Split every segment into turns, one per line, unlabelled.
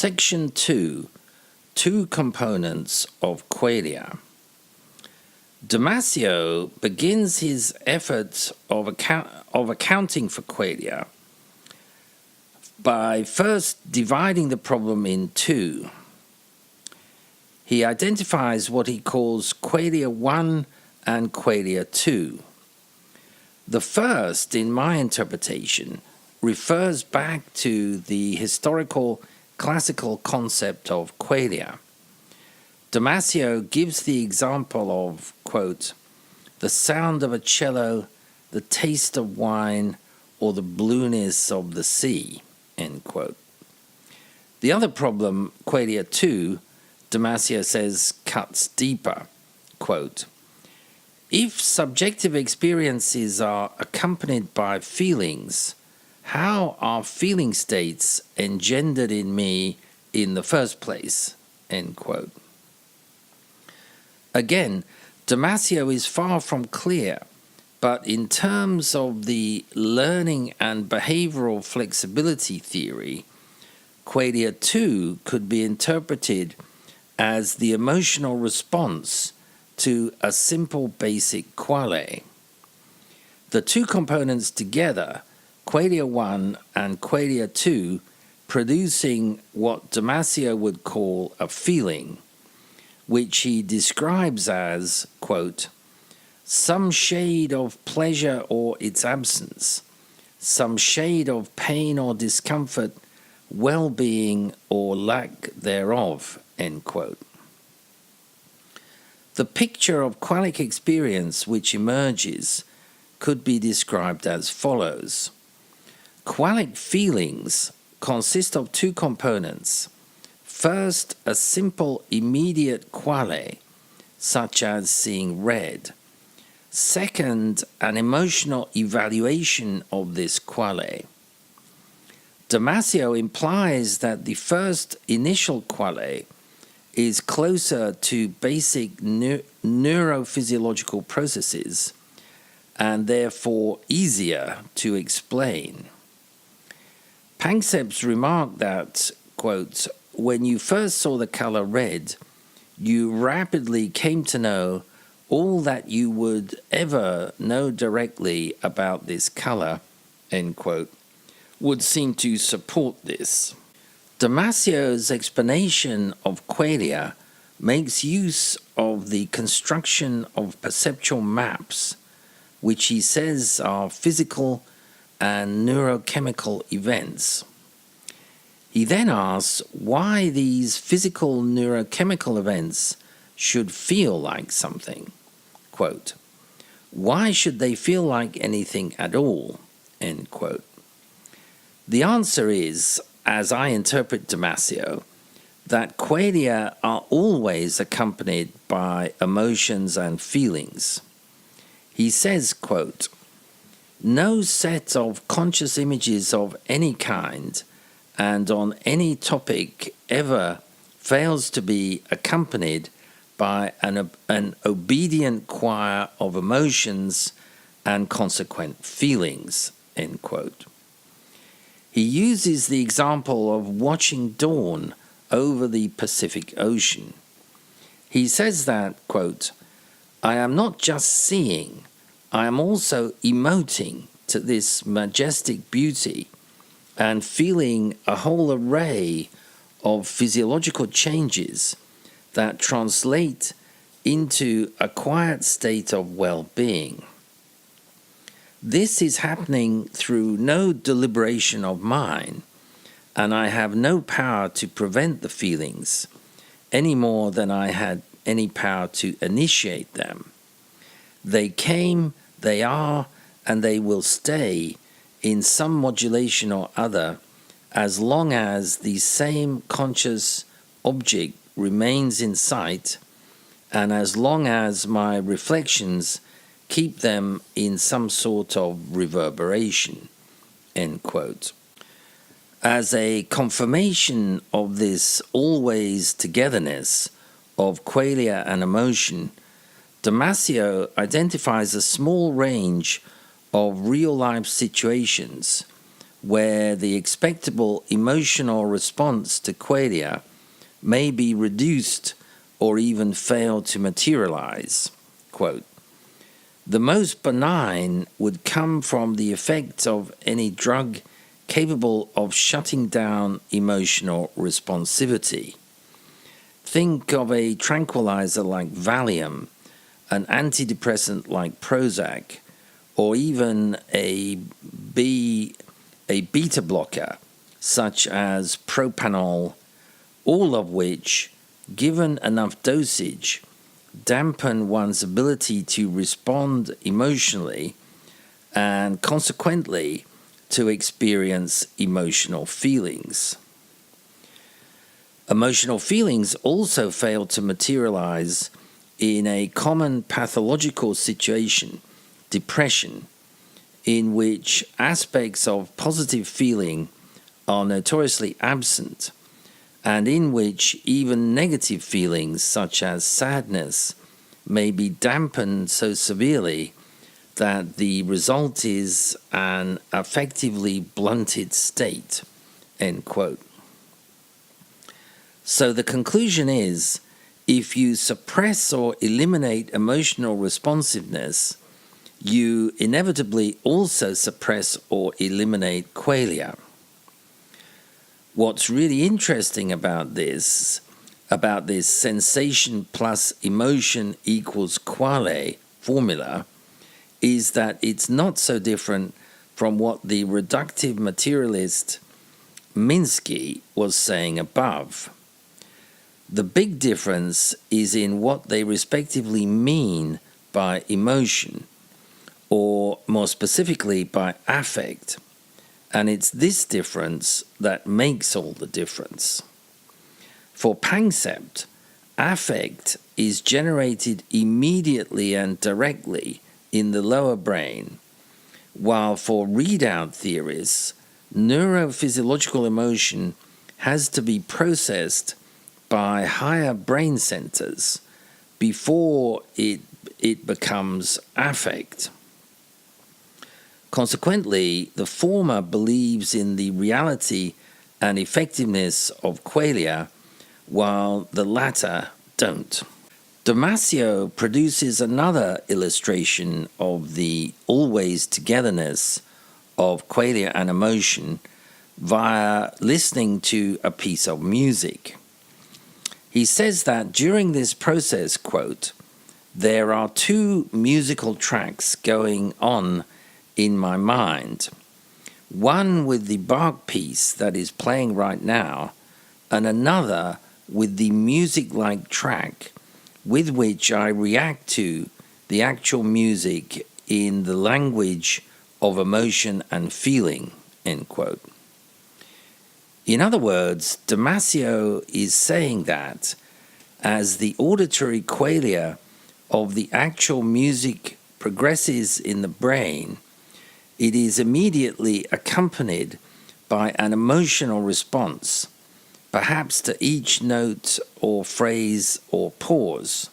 Section 2, Two Components of Qualia. Damasio begins his efforts of accounting for qualia by first dividing the problem in two. He identifies what he calls Qualia 1 and Qualia 2. The first, in my interpretation, refers back to the historical classical concept of qualia. Damasio gives the example of, quote, the sound of a cello, the taste of wine, or the blueness of the sea, end quote. The other problem, Qualia 2, Damasio says cuts deeper, quote, if subjective experiences are accompanied by feelings, how are feeling states engendered in me in the first place, end quote. Again, Damasio is far from clear, but in terms of the learning and behavioral flexibility theory, Qualia 2 could be interpreted as the emotional response to a simple basic quale. The two components together, Qualia 1 and Qualia 2, producing what Damasio would call a feeling, which he describes as, quote, some shade of pleasure or its absence, some shade of pain or discomfort, well-being or lack thereof, end quote. The picture of qualic experience which emerges could be described as follows. Qualic feelings consist of two components. First, a simple immediate quale, such as seeing red. Second, an emotional evaluation of this quale. Damasio implies that the first initial quale is closer to basic neurophysiological processes and therefore easier to explain. Panksepp's remark that, quote, when you first saw the color red, you rapidly came to know all that you would ever know directly about this color, end quote, would seem to support this. Damasio's explanation of qualia makes use of the construction of perceptual maps, which he says are physical and neurochemical events. He then asks why these physical neurochemical events should feel like something. Quote, why should they feel like anything at all? End quote. The answer is, as I interpret Damasio, that qualia are always accompanied by emotions and feelings. He says, quote, no set of conscious images of any kind and on any topic ever fails to be accompanied by an obedient choir of emotions and consequent feelings, end quote. He uses the example of watching dawn over the Pacific Ocean. He says that, quote, I am not just seeing, I am also emoting to this majestic beauty and feeling a whole array of physiological changes that translate into a quiet state of well-being. This is happening through no deliberation of mine, and I have no power to prevent the feelings, any more than I had any power to initiate them. They came, they are, and they will stay in some modulation or other as long as the same conscious object remains in sight and as long as my reflections keep them in some sort of reverberation, end quote. As a confirmation of this always togetherness of qualia and emotion, Damasio identifies a small range of real-life situations where the expectable emotional response to qualia may be reduced or even fail to materialize. Quote, the most benign would come from the effect of any drug capable of shutting down emotional responsivity. Think of a tranquilizer like Valium, an antidepressant like Prozac, or even a beta blocker such as propanol, all of which, given enough dosage, dampen one's ability to respond emotionally and consequently to experience emotional feelings. Emotional feelings also fail to materialize in a common pathological situation, depression, in which aspects of positive feeling are notoriously absent, and in which even negative feelings such as sadness may be dampened so severely that the result is an affectively blunted state. End quote. So the conclusion is, if you suppress or eliminate emotional responsiveness, you inevitably also suppress or eliminate qualia. What's really interesting about this sensation plus emotion equals quale formula is that it's not so different from what the reductive materialist Minsky was saying above. The big difference is in what they respectively mean by emotion, or more specifically by affect, and it's this difference that makes all the difference. For Panksepp, affect is generated immediately and directly in the lower brain, while for readout theorists, neurophysiological emotion has to be processed by higher brain centers before it becomes affect. Consequently, the former believes in the reality and effectiveness of qualia, while the latter don't. Damasio produces another illustration of the always togetherness of qualia and emotion via listening to a piece of music. He says that during this process, quote, there are two musical tracks going on in my mind, one with the Bach piece that is playing right now, and another with the music-like track with which I react to the actual music in the language of emotion and feeling, end quote. In other words, Damasio is saying that as the auditory qualia of the actual music progresses in the brain, it is immediately accompanied by an emotional response, perhaps to each note or phrase or pause.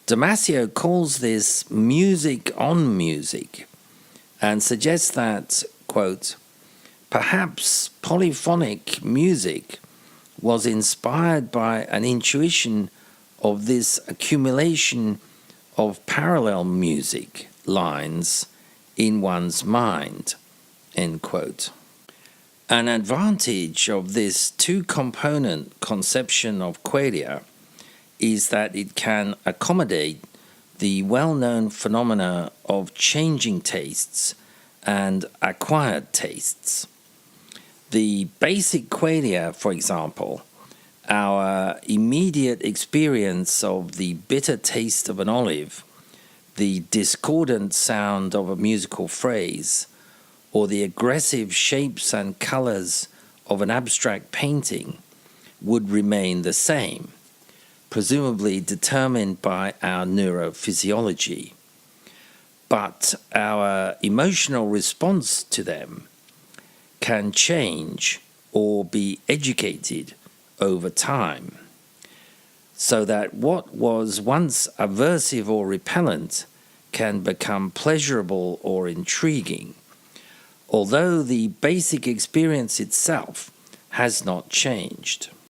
Damasio calls this music on music and suggests that, quote, perhaps polyphonic music was inspired by an intuition of this accumulation of parallel music lines in one's mind, end quote. An advantage of this two-component conception of qualia is that it can accommodate the well-known phenomena of changing tastes and acquired tastes. The basic qualia, for example, our immediate experience of the bitter taste of an olive, the discordant sound of a musical phrase, or the aggressive shapes and colors of an abstract painting would remain the same, presumably determined by our neurophysiology. But our emotional response to them can change or be educated over time, so that what was once aversive or repellent can become pleasurable or intriguing, although the basic experience itself has not changed.